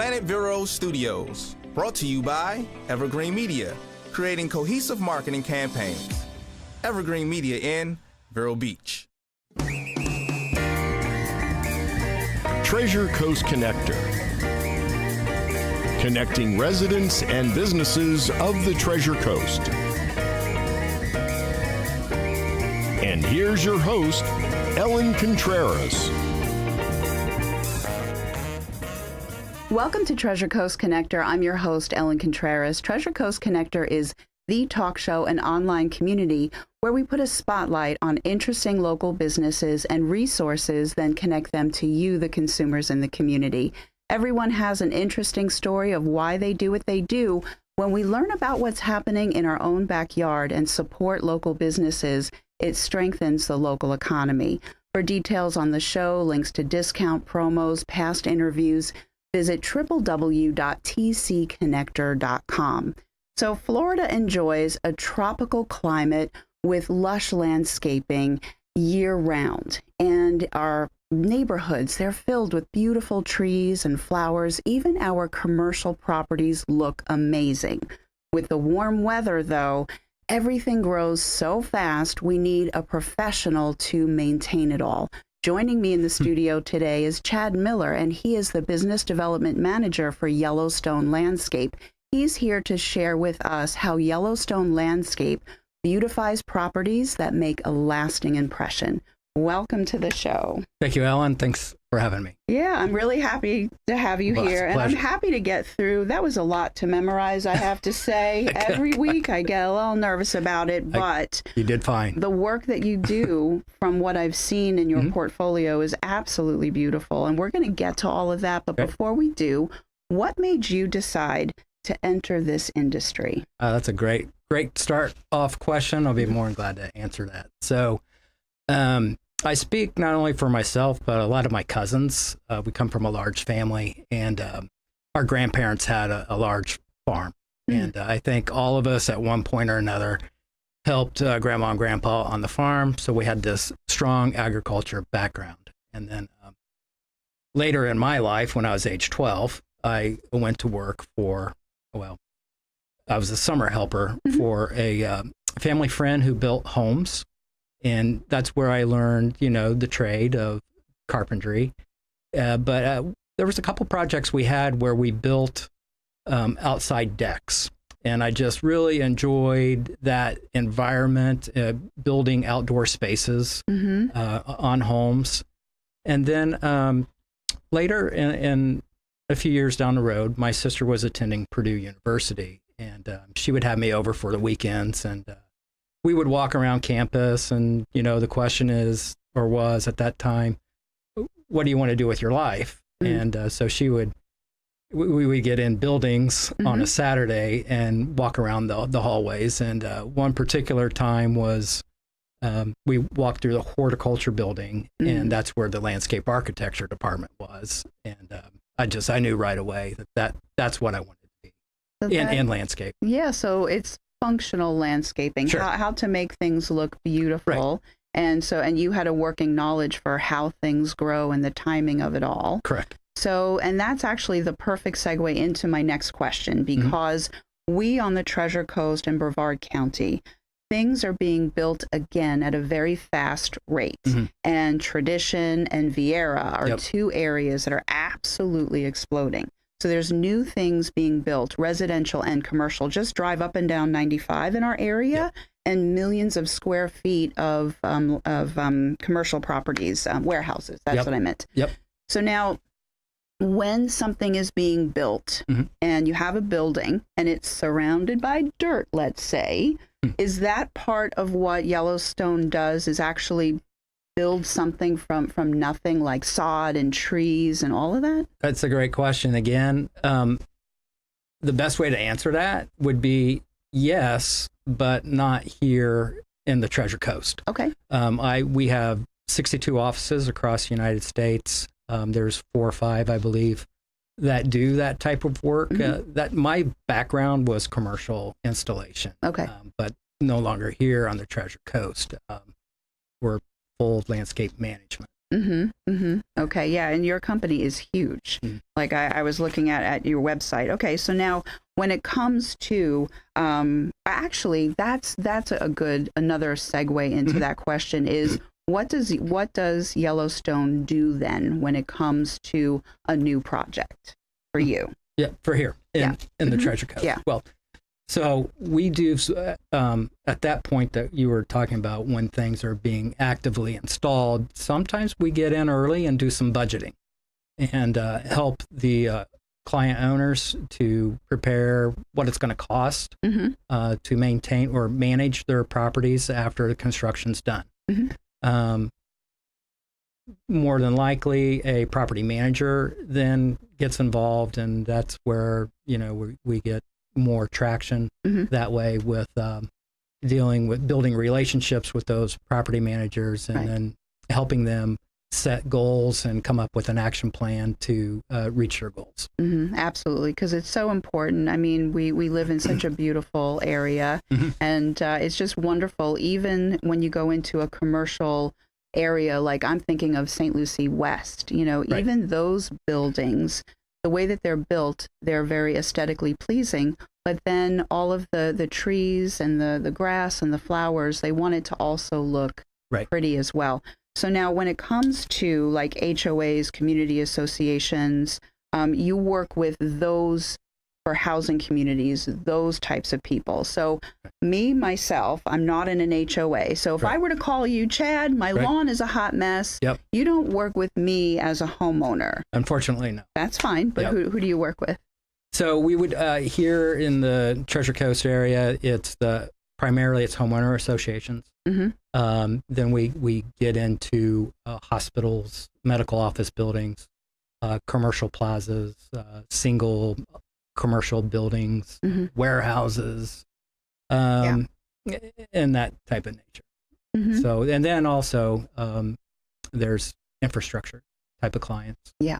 Planet Vero Studios, brought to you by Evergreen Media, creating cohesive marketing campaigns. Evergreen Media in Vero Beach. Treasure Coast Connector, connecting residents and businesses of the Treasure Coast. And here's your host, Ellen Contreras. Welcome to Treasure Coast Connector. I'm your host, Ellen Contreras. Treasure Coast Connector is the talk show and online community where we put a spotlight on interesting local businesses and resources, then connect them to you, the consumers in the community. Everyone has an interesting story of why they do what they do. When we learn about what's happening in our own backyard and support local businesses, it strengthens the local economy. For details on the show, links to discount promos, past interviews, visit www.tcconnector.com. So Florida enjoys a tropical climate with lush landscaping year-round. And our neighborhoods, they're filled with beautiful trees and flowers. Even our commercial properties look amazing. With the warm weather, though, everything grows so fast, we need a professional to maintain it all. Joining me in the studio today is Chad Miller, and he is the Business Development Manager for Yellowstone Landscape. He's here to share with us how Yellowstone Landscape beautifies properties that make a lasting impression. Welcome to the show. Thank you, Ellen. Thanks for having me. Yeah, I'm really happy to have you here, and I'm happy to get through. That was a lot to memorize, I have to say. Every week I get a little nervous about it, but you did fine. The work that you do, from what I've seen in your portfolio, is absolutely beautiful, and we're going to get to all of that. But before we do, what made you decide to enter this industry? That's a great start off question. I'll be more than glad to answer that. So, I speak not only for myself, but a lot of my cousins. We come from a large family, and our grandparents had a large farm. And I think all of us at one point or another helped Grandma and Grandpa on the farm. So we had this strong agriculture background. And then later in my life, when I was age 12, I went to work for, I was a summer helper for a family friend who built homes. And that's where I learned, the trade of carpentry. But there was a couple projects we had where we built outside decks. And I just really enjoyed that environment, building outdoor spaces on homes. And then later, in a few years down the road, my sister was attending Purdue University. And she would have me over for the weekends, and we would walk around campus, and, the question was at that time, what do you want to do with your life? And so we would get in buildings on a Saturday and walk around the hallways. And one particular time was we walked through the horticulture building, and that's where the landscape architecture department was. And I knew right away that's what I wanted to be in landscape. Yeah, so it's functional landscaping, how to make things look beautiful. Right. And you had a working knowledge for how things grow and the timing of it all. Correct. So, and that's actually the perfect segue into my next question, because we on the Treasure Coast in Brevard County, things are being built again at a very fast rate. And Tradition and Vieira are two areas that are absolutely exploding. So there's new things being built, residential and commercial. Just drive up and down 95 in our area, and millions of square feet of commercial properties, warehouses. That's what I meant. So now, when something is being built and you have a building and it's surrounded by dirt, let's say, is that part of what Yellowstone does, is actually build something from nothing, like sod and trees and all of that? That's a great question. Again, the best way to answer that would be yes, but not here in the Treasure Coast. Okay. We have 62 offices across the United States. There's 4 or 5, I believe, that do that type of work. That my background was commercial installation. Okay. But no longer here on the Treasure Coast. We're full landscape management. Okay, yeah, and your company is huge. Like I was looking at your website. Okay, so now when it comes to actually that's another segue into that question is what does Yellowstone do then when it comes to a new project for you? Yeah, for here in the Treasure Coast. Yeah. Well, so we do at that point that you were talking about when things are being actively installed. Sometimes we get in early and do some budgeting and help the client owners to prepare what it's going to cost to maintain or manage their properties after the construction's done. More than likely, a property manager then gets involved, and that's where we get more traction that way with dealing with building relationships with those property managers and then helping them set goals and come up with an action plan to reach their goals. Absolutely, because it's so important. I mean, we live in such a beautiful area, and it's just wonderful. Even when you go into a commercial area, like I'm thinking of St. Lucie West, even those buildings, the way that they're built, they're very aesthetically pleasing, but then all of the trees and the grass and the flowers, they want it to also look pretty as well. So now when it comes to like HOAs, community associations, you work with those for housing communities, those types of people. So myself, I'm not in an HOA. So if I were to call you, Chad, my lawn is a hot mess. You don't work with me as a homeowner. Unfortunately, no. That's fine. But who do you work with? So we would, here in the Treasure Coast area, primarily it's homeowner associations. Then we get into hospitals, medical office buildings, commercial plazas, single commercial buildings, warehouses, and that type of nature. So, and then also there's infrastructure type of clients. Yeah.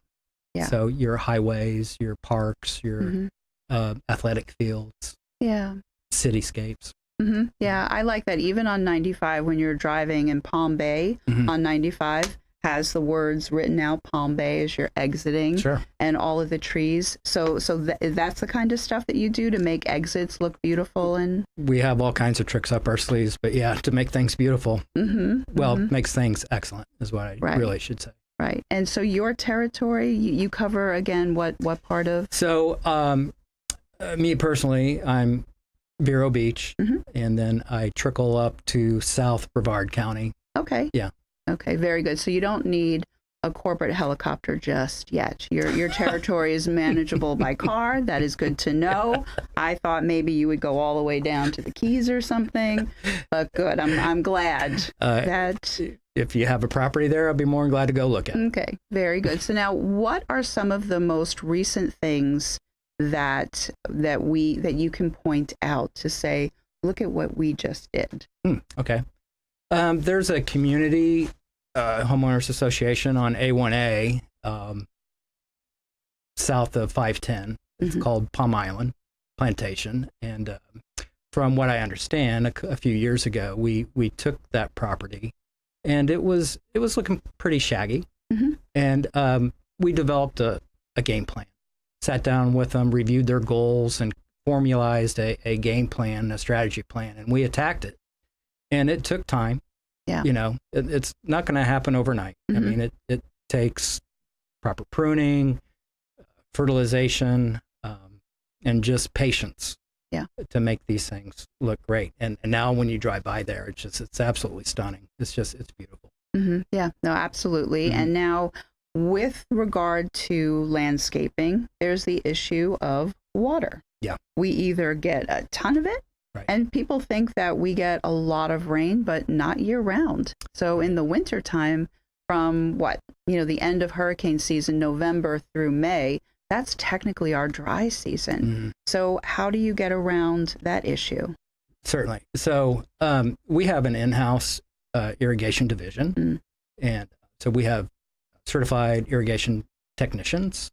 So your highways, your parks, your athletic fields, cityscapes. Yeah, I like that. Even on 95, when you're driving in Palm Bay on 95, has the words written out, Palm Bay, as you're exiting, and all of the trees. So that's the kind of stuff that you do to make exits look beautiful. And we have all kinds of tricks up our sleeves, but to make things beautiful, makes things excellent is what I really should say. Right. And so your territory, you cover, again, what part of? So me personally, I'm Vero Beach, and then I trickle up to South Brevard County. Okay. Yeah. Okay, very good. So you don't need a corporate helicopter just yet. Your territory is manageable by car. That is good to know. I thought maybe you would go all the way down to the Keys or something, but good. I'm glad that. If you have a property there, I'll be more than glad to go look at it. Okay, very good. So now, what are some of the most recent things that you can point out to say, look at what we just did? Okay. There's a community homeowners association on A1A south of 510. It's called Palm Island Plantation. And from what I understand, a few years ago, we took that property and it was looking pretty shaggy. And we developed a game plan, sat down with them, reviewed their goals, and formalized a game plan, a strategy plan, and we attacked it. And it took time. Yeah. It's not going to happen overnight. I mean, it takes proper pruning, fertilization, and just patience to make these things look great. And now when you drive by there, it's absolutely stunning. It's beautiful. Yeah, no, absolutely. And now with regard to landscaping, there's the issue of water. Yeah. We either get a ton of it, and people think that we get a lot of rain, but not year round. So in the wintertime, from the end of hurricane season, November through May, that's technically our dry season. So how do you get around that issue? Certainly. So we have an in-house irrigation division. And so we have certified irrigation technicians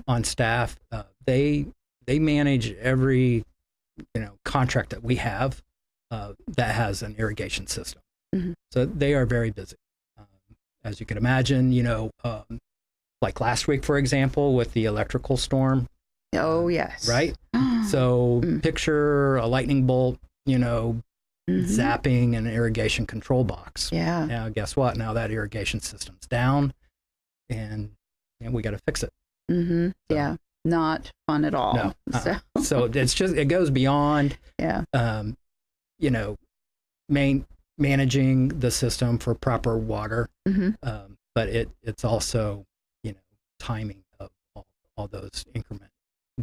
on staff. They manage every contract that we have that has an irrigation system. So they are very busy. as you can imagine, like last week, for example, with the electrical storm. Oh, yes. Right? So picture a lightning bolt, zapping an irrigation control box. Yeah. Now, guess what? Now that irrigation system's down, and we got to fix it. Mm-hmm. So, yeah. Not fun at all. No. So it's just, it goes beyond, managing the system for proper water. But it's also, timing of all those increment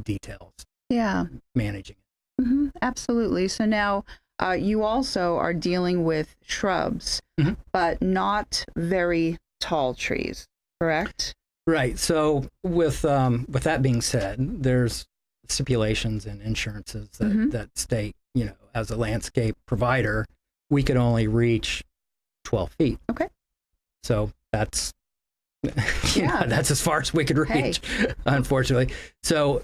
details. Yeah. Managing it. Absolutely. So now you also are dealing with shrubs, but not very tall trees, correct? Right. So with that being said, there's stipulations and insurances that state, as a landscape provider, we could only reach 12 feet. Okay. So that's that's as far as we could reach, unfortunately. So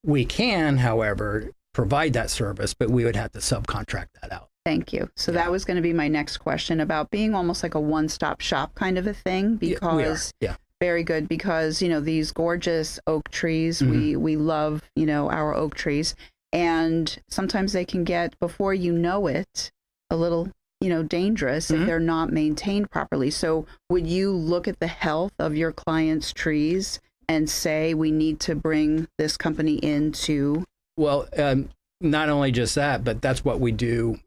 we can, however, provide that service, but we would have to subcontract that out. Thank you. So that was going to be my next question about being almost like a one-stop shop kind of a thing, because very good, because these gorgeous oak trees, we love our oak trees, and sometimes they can get, before you know it, a little dangerous if they're not maintained properly. So would you look at the health of your clients' trees and say, we need to bring this company into? Well, not only just that, but that's what we do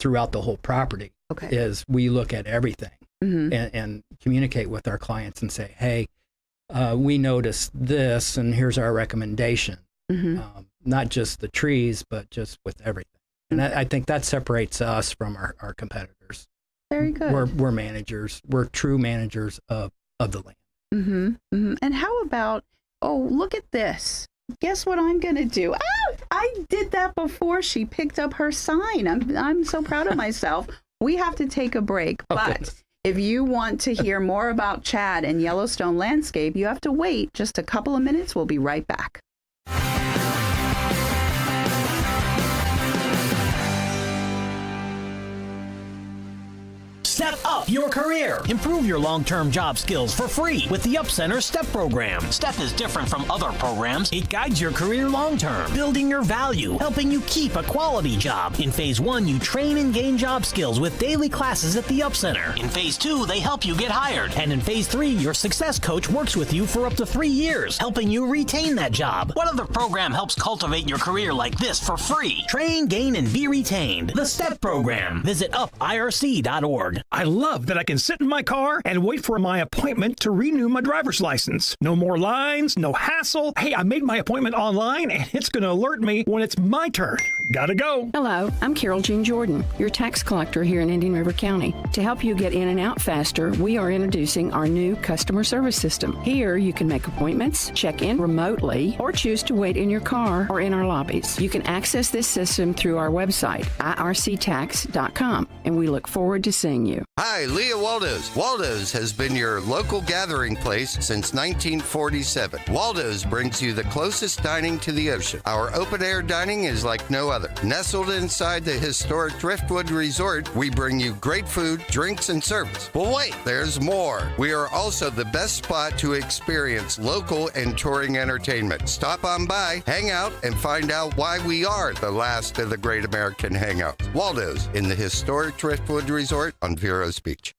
throughout the whole property. Okay. Is we look at everything and communicate with our clients and say, hey, we noticed this, and here's our recommendation. Not just the trees, but just with everything. And I think that separates us from our competitors. Very good. We're managers. We're true managers of the land. And how about, look at this. Guess what I'm going to do? I did that before she picked up her sign. I'm so proud of myself. We have to take a break. But if you want to hear more about Chad and Yellowstone Landscape, you have to wait just a couple of minutes. We'll be right back. Step up your career. Improve your long-term job skills for free with the Up Center STEP program. STEP is different from other programs. It guides your career long-term, building your value, helping you keep a quality job. In Phase 1, you train and gain job skills with daily classes at the Up Center. In Phase 2, they help you get hired. And in Phase 3, your success coach works with you for up to 3 years, helping you retain that job. What other program helps cultivate your career like this for free? Train, gain, and be retained. The STEP program. Visit upirc.org. I love that I can sit in my car and wait for my appointment to renew my driver's license. No more lines, no hassle. Hey, I made my appointment online and it's going to alert me when it's my turn. Gotta go. Hello, I'm Carol Jean Jordan, your tax collector here in Indian River County. To help you get in and out faster, we are introducing our new customer service system. Here, you can make appointments, check in remotely, or choose to wait in your car or in our lobbies. You can access this system through our website, irctax.com, and we look forward to seeing you. Hi, Leah Waldo's. Waldo's has been your local gathering place since 1947. Waldo's brings you the closest dining to the ocean. Our open-air dining is like no other. Nestled inside the historic Driftwood Resort, we bring you great food, drinks, and service. Well, wait, there's more. We are also the best spot to experience local and touring entertainment. Stop on by, hang out, and find out why we are the last of the great American hangouts. Waldo's in the historic Driftwood Resort on Vero's Beach.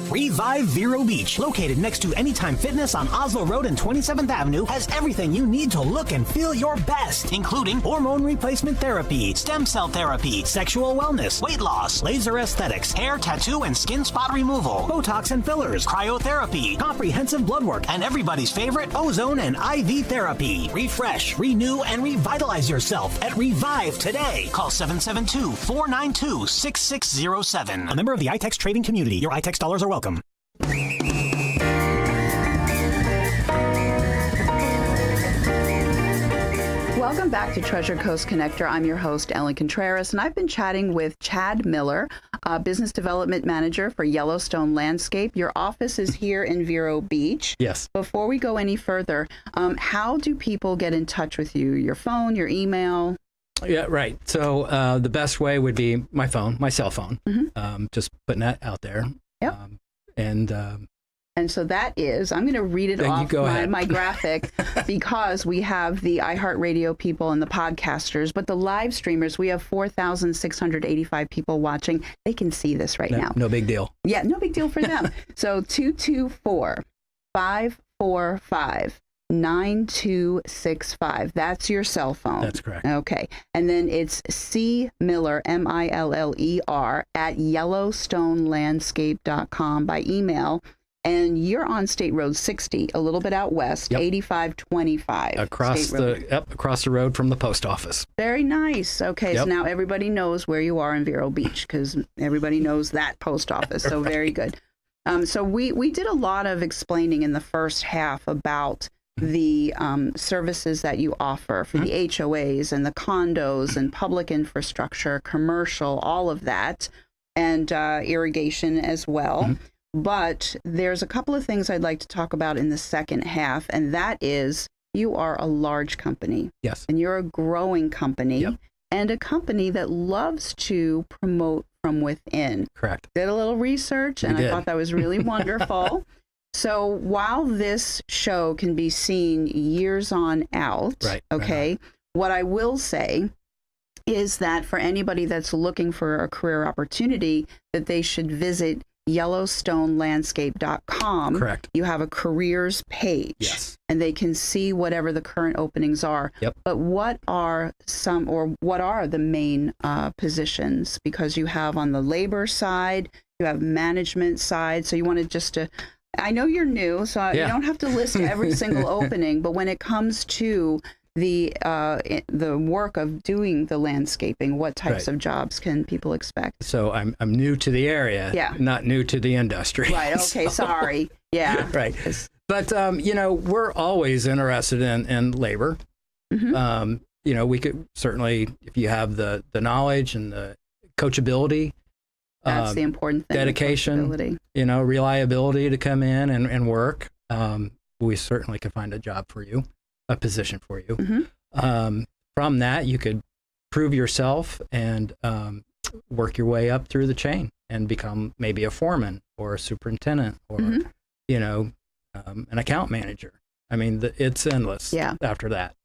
Revive Vero Beach, located next to Anytime Fitness on Oslo Road and 27th Avenue, has everything you need to look and feel your best, including hormone replacement therapy, stem cell therapy, sexual wellness, weight loss, laser aesthetics, hair, tattoo, and skin spot removal, Botox and fillers, cryotherapy, comprehensive blood work, and everybody's favorite, ozone and IV therapy. Refresh, renew, and revitalize yourself at Revive today. Call 772-492-6607. A member of the iTex trading community. Your iTex dollars are welcome. Welcome back to Treasure Coast Connector. I'm your host, Ellen Contreras, and I've been chatting with Chad Miller, Business Development Manager for Yellowstone Landscape. Your office is here in Vero Beach. Yes. Before we go any further, how do people get in touch with you? Your phone, your email? Yeah, right. So the best way would be my phone, my cell phone. Just putting that out there. Yep. And And so that is, I'm going to read it Yeah, you off go ahead. my graphic because we have the iHeartRadio people and the podcasters, but the live streamers, we have 4,685 people watching. They can see this right now. No big deal. Yeah, no big deal for them. So 224-545-9265. That's your cell phone. That's correct. Okay. And then it's C Miller, Miller, at YellowstoneLandscape.com by email. And you're on State Road 60, a little bit out west, 8525. Across the road from the post office. Very nice. Okay, so now everybody knows where you are in Vero Beach because everybody knows that post office. So very good. So we did a lot of explaining in the first half about the services that you offer for the HOAs and the condos and public infrastructure, commercial, all of that, and irrigation as well. But there's a couple of things I'd like to talk about in the second half, and that is you are a large company. Yes. And you're a growing company and a company that loves to promote from within. Correct. Did a little research, and I thought that was really wonderful. So while this show can be seen years on out, what I will say is that for anybody that's looking for a career opportunity, that they should visit YellowstoneLandscape.com. Correct. You have a careers page. Yes. And they can see whatever the current openings are. Yep. But what are the main positions? Because you have on the labor side, you have management side. So you wanted I know you're new, so you don't have to list every single opening, but when it comes to the work of doing the landscaping, what types of jobs can people expect? So I'm new to the area, not new to the industry. Right. Okay. Sorry. Yeah. Right. But we're always interested in labor. We could certainly, if you have the knowledge and the coachability, that's the important thing. dedication, reliability to come in and work. We certainly could find a job for you. A position for you. From that, you could prove yourself and work your way up through the chain and become maybe a foreman or a superintendent or, an account manager. I mean, it's endless after that.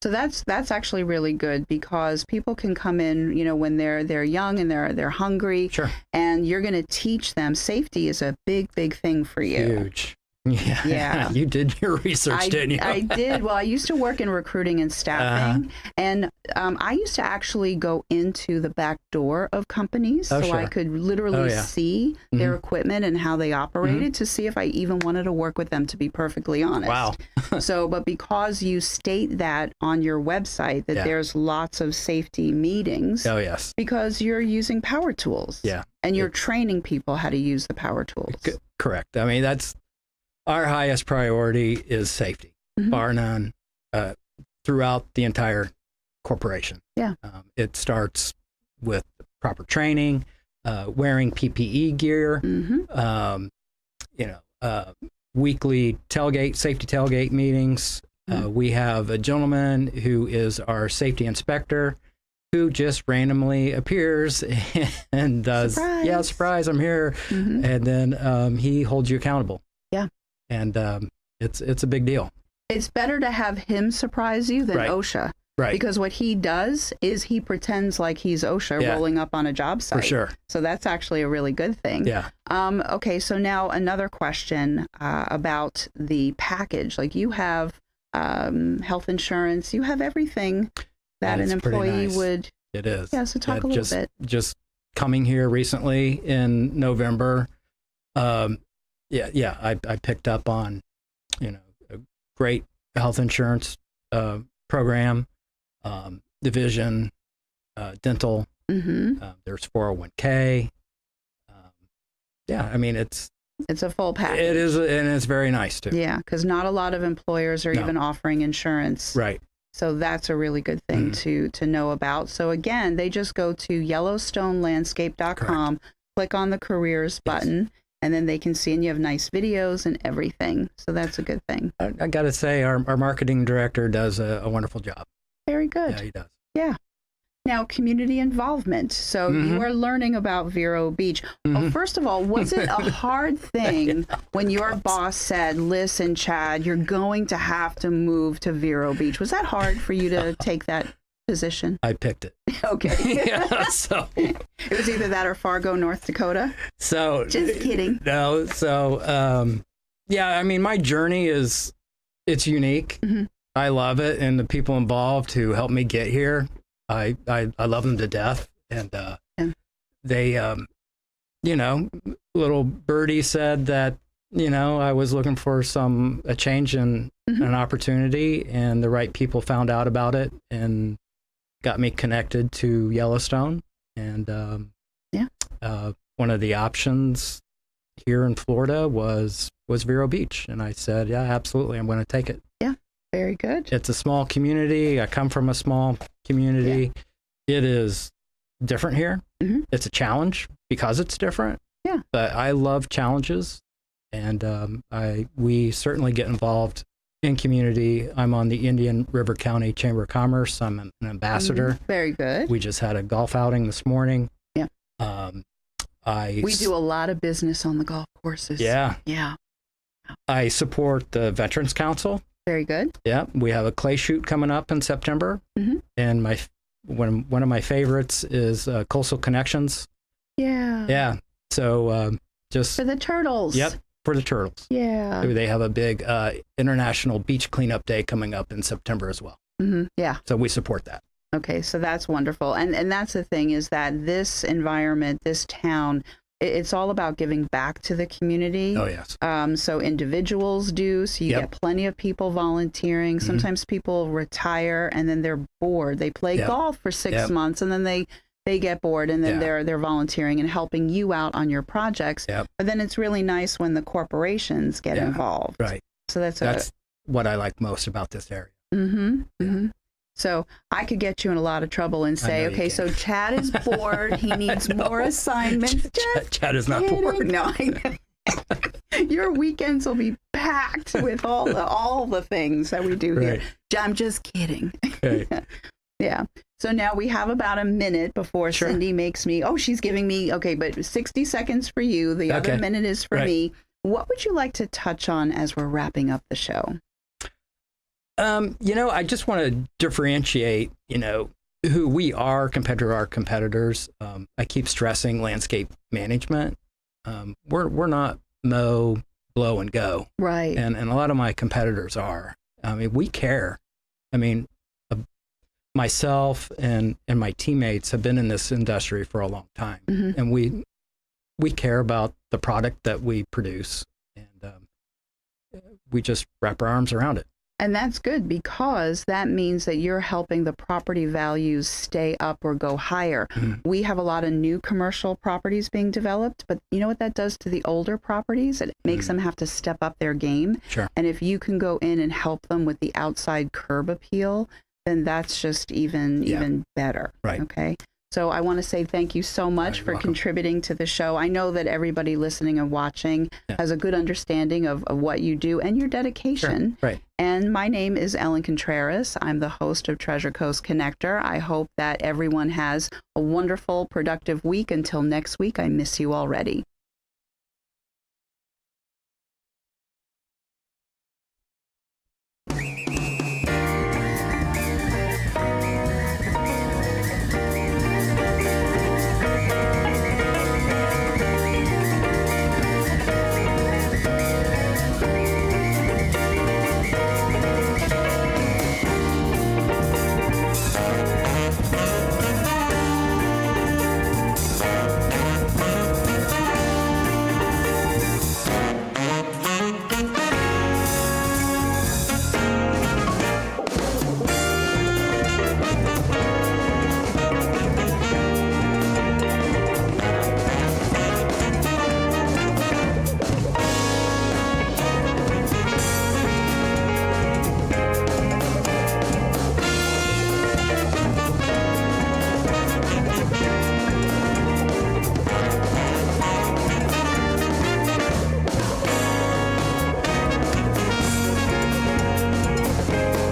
So that's actually really good because people can come in, when they're young and they're hungry. Sure. And you're going to teach them. Safety is a big thing for you. Huge. Yeah. You did your research, didn't you? I did. Well, I used to work in recruiting and staffing, and I used to actually go into the back door of companies so I could literally see their equipment and how they operated to see if I even wanted to work with them, to be perfectly honest. Wow. But because you state that on your website that there's lots of safety meetings. Oh, yes. Because you're using power tools. Yeah. And you're training people how to use the power tools. Correct. I mean, that's our highest priority is safety, bar none, throughout the entire corporation. Yeah. It starts with proper training, wearing PPE gear, weekly safety tailgate meetings. We have a gentleman who is our safety inspector who just randomly appears and does, surprise, I'm here. And then he holds you accountable. Yeah. And it's a big deal. It's better to have him surprise you than OSHA. Right. Because what he does is he pretends like he's OSHA rolling up on a job site. For sure. So that's actually a really good thing. Yeah. Okay, so now another question about the package. Like you have health insurance, you have everything that an employee would. It is. Yeah, so talk a little bit. Just coming here recently in November, I picked up on, a great health insurance program, division, dental. There's 401k. I mean, it's a full package. It is, and it's very nice too. Yeah, because not a lot of employers are even offering insurance. Right. So that's a really good thing to know about. So again, they just go to YellowstoneLandscape.com, click on the careers button, and then they can see, and you have nice videos and everything. So that's a good thing. I got to say, our marketing director does a wonderful job. Very good. Yeah, he does. Yeah. Now, community involvement. So you are learning about Vero Beach. Well, first of all, was it a hard thing when your boss said, listen, Chad, you're going to have to move to Vero Beach? Was that hard for you to take that position? I picked it. Okay. Yeah, so it was either that or Fargo, North Dakota? So just kidding. No, so yeah, I mean, my journey it's unique. I love it, and the people involved who helped me get here, I love them to death. And they, little birdie said that, I was looking for a change in an opportunity, and the right people found out about it and got me connected to Yellowstone. And one of the options here in Florida was Vero Beach. And I said, yeah, absolutely, I'm going to take it. Yeah, very good. It's a small community. I come from a small community. Yeah. It is different here. It's a challenge because it's different. Yeah. But I love challenges, and we certainly get involved in community. I'm on the Indian River County Chamber of Commerce. I'm an ambassador. Very good. We just had a golf outing this morning. Yeah. We do a lot of business on the golf courses. Yeah. Yeah. I support the Veterans Council. Very good. Yeah. We have a clay shoot coming up in September. And one of my favorites is Coastal Connections. Yeah. Yeah. So just for the turtles. Yep. For the turtles. Yeah. They have a big International Beach Cleanup Day coming up in September as well. Yeah. So we support that. Okay, so that's wonderful. And that's the thing, is that this environment, this town, it's all about giving back to the community. Oh, yes. So individuals do, so you get plenty of people volunteering. Sometimes people retire and then they're bored. They play golf for 6 months and then they get bored, and then they're volunteering and helping you out on your projects. But then it's really nice when the corporations get involved. Right. So that's what I like most about this area. So I could get you in a lot of trouble and say, okay, so Chad is bored. He needs more assignments. Chad is not bored. No, your weekends will be packed with all the things that we do here. I'm just kidding. Yeah. So now we have about a minute before Cindy makes me, she's giving me, but 60 seconds for you. The other minute is for me. What would you like to touch on as we're wrapping up the show? I just want to differentiate, who we are compared to our competitors. I keep stressing landscape management. We're not mow, blow, and go. Right. And a lot of my competitors are. I mean, we care. I mean, myself and my teammates have been in this industry for a long time, and we care about the product that we produce, and we just wrap our arms around it. And that's good, because that means that you're helping the property values stay up or go higher. We have a lot of new commercial properties being developed, but you know what that does to the older properties? It makes them have to step up their game. Sure. And if you can go in and help them with the outside curb appeal, then that's just even better. Right. Okay. So I want to say thank you so much for contributing to the show. I know that everybody listening and watching has a good understanding of what you do and your dedication. Sure. Right. And my name is Ellen Contreras. I'm the host of Treasure Coast Connector. I hope that everyone has a wonderful, productive week. Until next week, I miss you already.